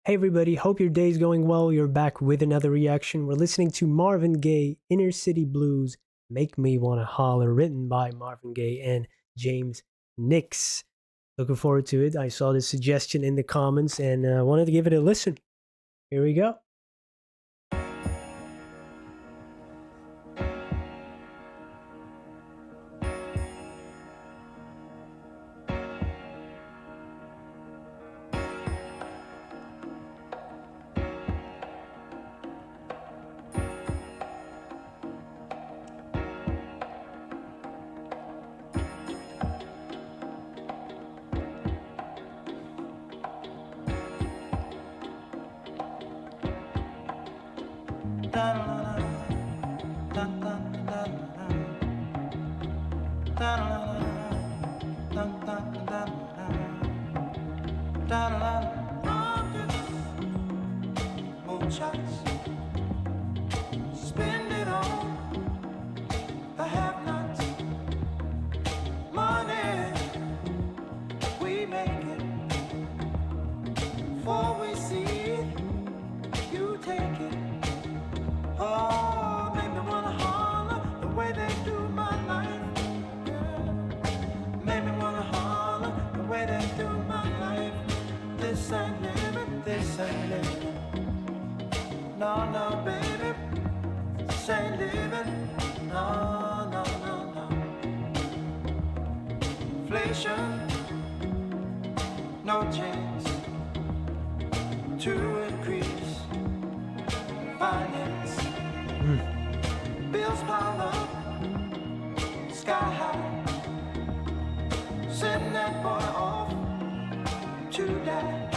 Hey everybody, hope your day's going well. You're back with another reaction. We're listening to Marvin Gaye, Inner City Blues, Make Me Wanna Holler, written by Marvin Gaye and James Nix. Looking forward to it. I saw this suggestion in the comments and wanted to give it a listen. Here we go. Shots, spend it on the have-nots. Money, we make it. Before we see it, you take it. Oh, make me wanna holler the way they do my life. Yeah. Make me wanna holler the way they do my life. This ain't living, this ain't living. No, no, baby, this ain't living. No, no, no, no. Inflation, no chance to increase finance. Bills pile up, sky high. Send that boy off to die.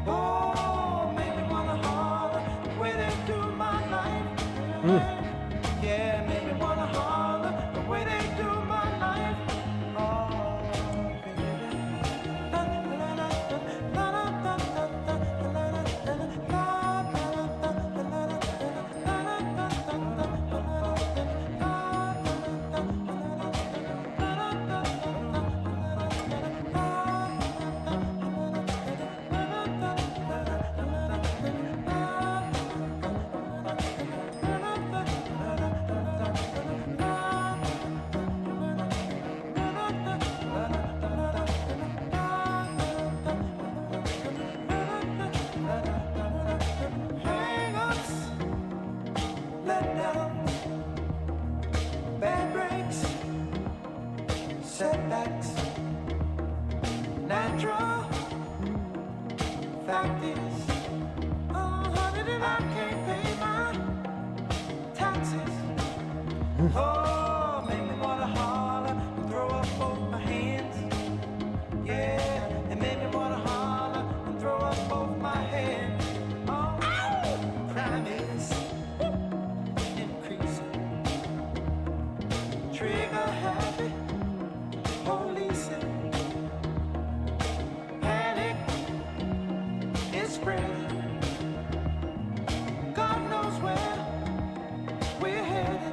Oh, make me wanna holler the way they do my life. Yeah, make me wanna holler the way they do my life. Oh, hang-ups, letdowns, bad breaks, setbacks, natural. Fact is, honey, that I can't pay my taxes. Oh, make me wanna holler and throw up both my hands. Yeah, and make me wanna holler and throw up both my hands. Oh, crime is increasing. Trigger happy, policing. Panic is spreading. God knows where we're headed.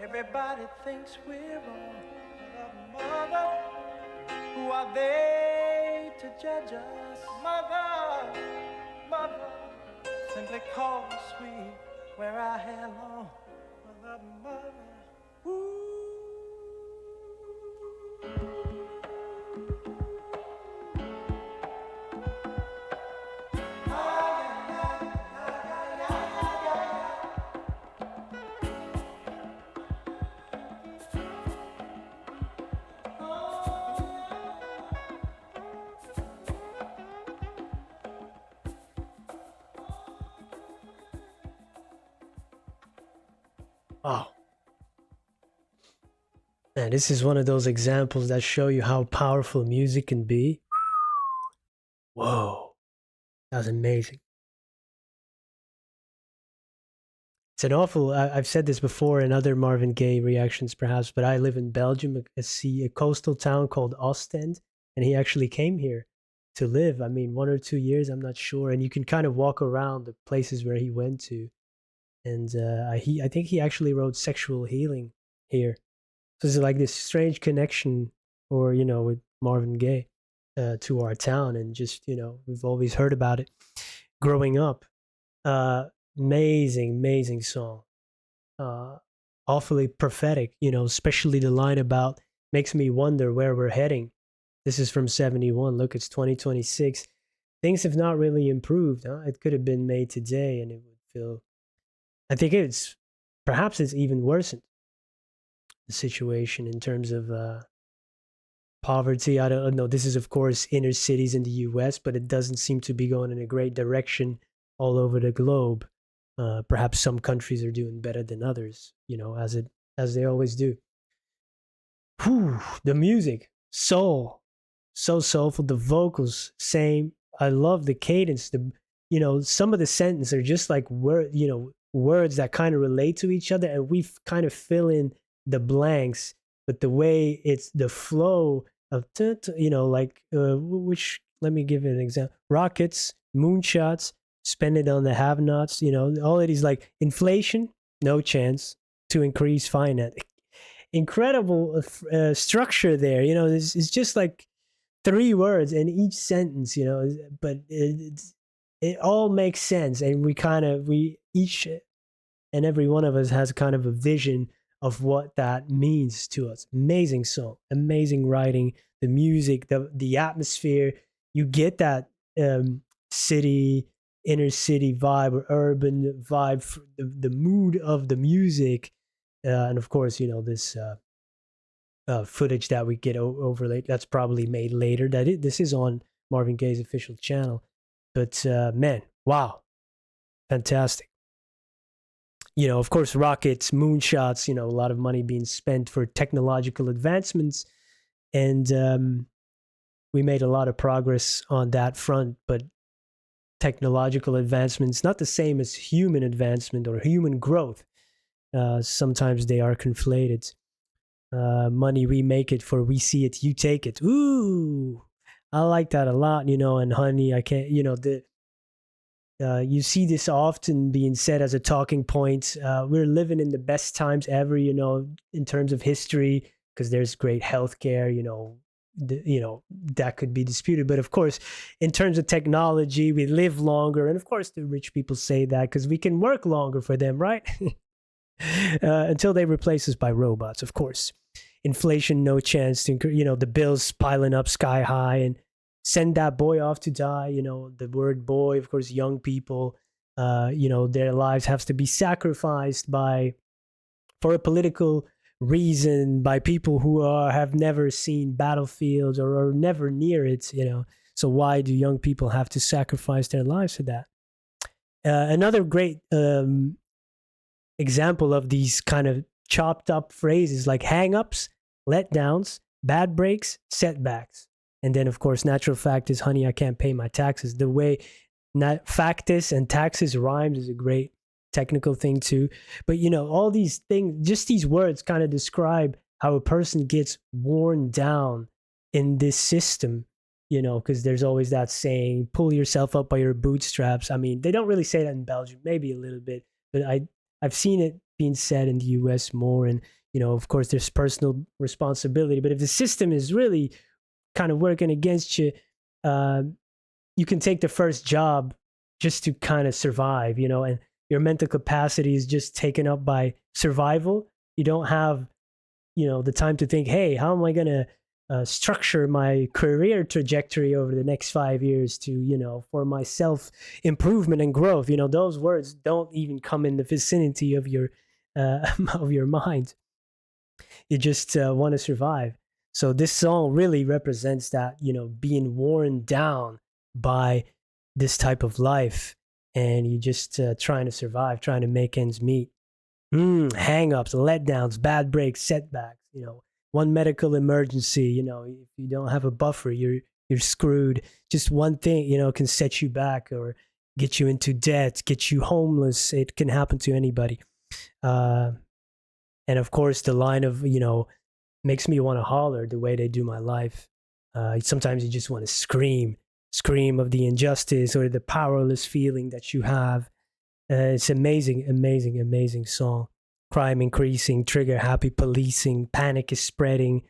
Everybody thinks we're wrong. Mother, are they to judge us? Mother, mother, simply call us sweet, wear our hair long. Mother, mother, ooh. Oh, man, this is one of those examples that show you how powerful music can be. Whoa, that was amazing. It's an awful. I've said this before in other Marvin Gaye reactions, perhaps, but I live in Belgium, a coastal town called Ostend, and he actually came here to live. I mean, 1 or 2 years, I'm not sure. And you can kind of walk around the places where he went to, and I think he actually wrote "Sexual Healing" here. So it's like this strange connection, or with Marvin Gaye to our town, and just we've always heard about it growing up. Uh, Amazing, amazing song. Uh, Awfully prophetic, especially the line about makes me wonder where we're heading. This is from 71. Look, it's 2026. Things have not really improved. Huh? It could have been made today and it would feel, I think perhaps it's even worsened the situation in terms of poverty. I don't know. This is, of course, inner cities in the US, but it doesn't seem to be going in a great direction all over the globe. Perhaps some countries are doing better than others, as they always do. Whew, the music, soul, so soulful. The vocals, same. I love the cadence. Some of the sentences are just like words that kind of relate to each other, and we kind of fill in the blanks. But the way it's the flow of, which let me give it an example: rockets, moonshots, spend it on the have-nots. All it is like inflation, no chance to increase finance. Incredible structure there. It's just like 3 words in each sentence. But it all makes sense, and we each and every one of us has kind of a vision of what that means to us. Amazing song, amazing writing, the music, the atmosphere. You get that city, inner city vibe or urban vibe, the mood of the music, and of course, this footage that we get overlaid. That's probably made later. This is on Marvin Gaye's official channel, but man, wow, fantastic. Of course, rockets, moonshots. A lot of money being spent for technological advancements, and we made a lot of progress on that front, but technological advancements not the same as human advancement or human growth. Sometimes they are conflated. Money, we make it, for we see it, you take it. Ooh, I like that a lot. And honey, I can't. You see this often being said as a talking point. We're living in the best times ever. In terms of history, because there's great healthcare. That could be disputed, but of course, in terms of technology, we live longer, and of course the rich people say that because we can work longer for them, right? Until they replace us by robots, of course. Inflation, no chance to the bills piling up sky high, and send that boy off to die. The word boy, of course, young people, their lives have to be sacrificed for a political reason, by people who have never seen battlefields or are never near it. So why do young people have to sacrifice their lives for that? Another great example of these kind of chopped up phrases, like hang-ups, letdowns, bad breaks, setbacks. And then, of course, natural fact is, honey, I can't pay my taxes. The way factus and taxes rhymes is a great technical thing too. But all these things, just these words kind of describe how a person gets worn down in this system, because there's always that saying, pull yourself up by your bootstraps. I mean, they don't really say that in Belgium, maybe a little bit, but I've seen it being said in the US more. And of course there's personal responsibility, but if the system is really kind of working against you, uh, you can take the first job just to kind of survive, and your mental capacity is just taken up by survival. You don't have, the time to think, hey, how am I going to structure my career trajectory over the next 5 years to, for my self improvement and growth. Those words don't even come in the vicinity of your of your mind. You just want to survive. So this song really represents that, being worn down by this type of life, and you just trying to survive, trying to make ends meet. Hang-ups, letdowns, bad breaks, setbacks. One medical emergency. If you don't have a buffer, you're screwed. Just one thing, can set you back or get you into debt, get you homeless. It can happen to anybody. And of course, the line of makes me want to holler the way they do my life. Sometimes you just want to scream of the injustice or the powerless feeling that you have. It's amazing, amazing, amazing song. Crime increasing, trigger happy policing, panic is spreading.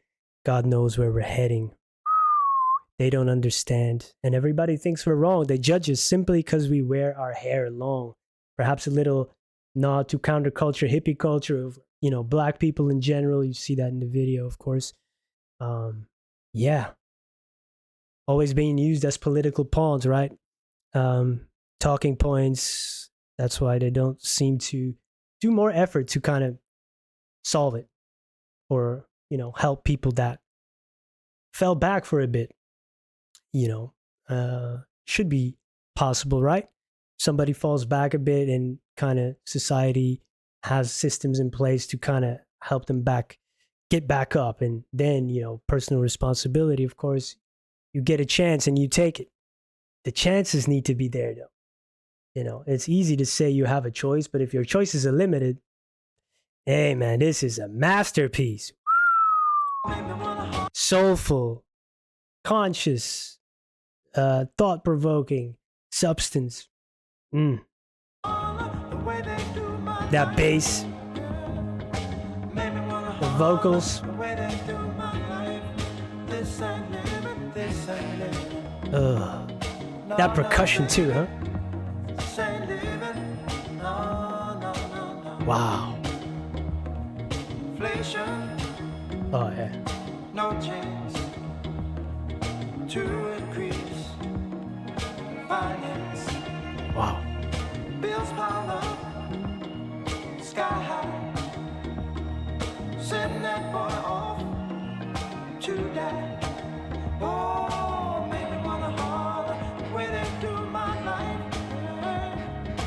God knows where we're heading. They don't understand, and everybody thinks we're wrong. They judge us simply because we wear our hair long. Perhaps a little nod to counterculture, hippie culture of black people in general. You see that in the video, of course. Yeah, always being used as political pawns, right? Talking points. That's why they don't seem to do more effort to kind of solve it or, help people that fell back for a bit. Should be possible, right? Somebody falls back a bit and kind of society has systems in place to kind of help them get back up. And then, personal responsibility, of course, you get a chance and you take it. The chances need to be there, though. It's easy to say you have a choice, but if your choices are limited, hey man, this is a masterpiece. Soulful, conscious, thought-provoking substance. That bass, the vocals. That percussion too, huh? Wow. Oh yeah. No chance to increase finance. Wow. Bills pile up, sky high. Send that boy off to die. Oh, make me wanna holler the way they do my life.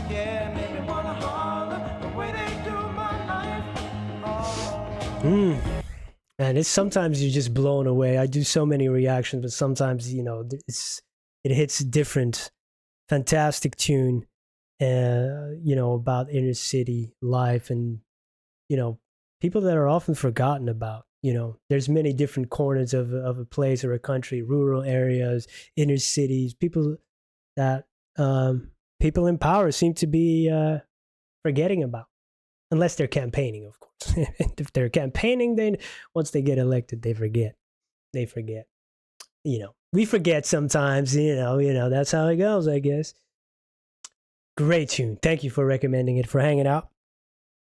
Yeah, make me wanna holler the way they do my life. Oh. And it's sometimes you're just blown away. I do so many reactions, but sometimes it hits different. Fantastic tune, about inner city life and people that are often forgotten about. There's many different corners of a place or a country, rural areas, inner cities. People that people in power seem to be forgetting about. Unless they're campaigning, of course. If they're campaigning, then once they get elected, they forget. We forget sometimes, that's how it goes, I guess. Great tune. Thank you for recommending it, for hanging out.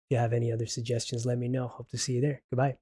If you have any other suggestions, let me know. Hope to see you there. Goodbye.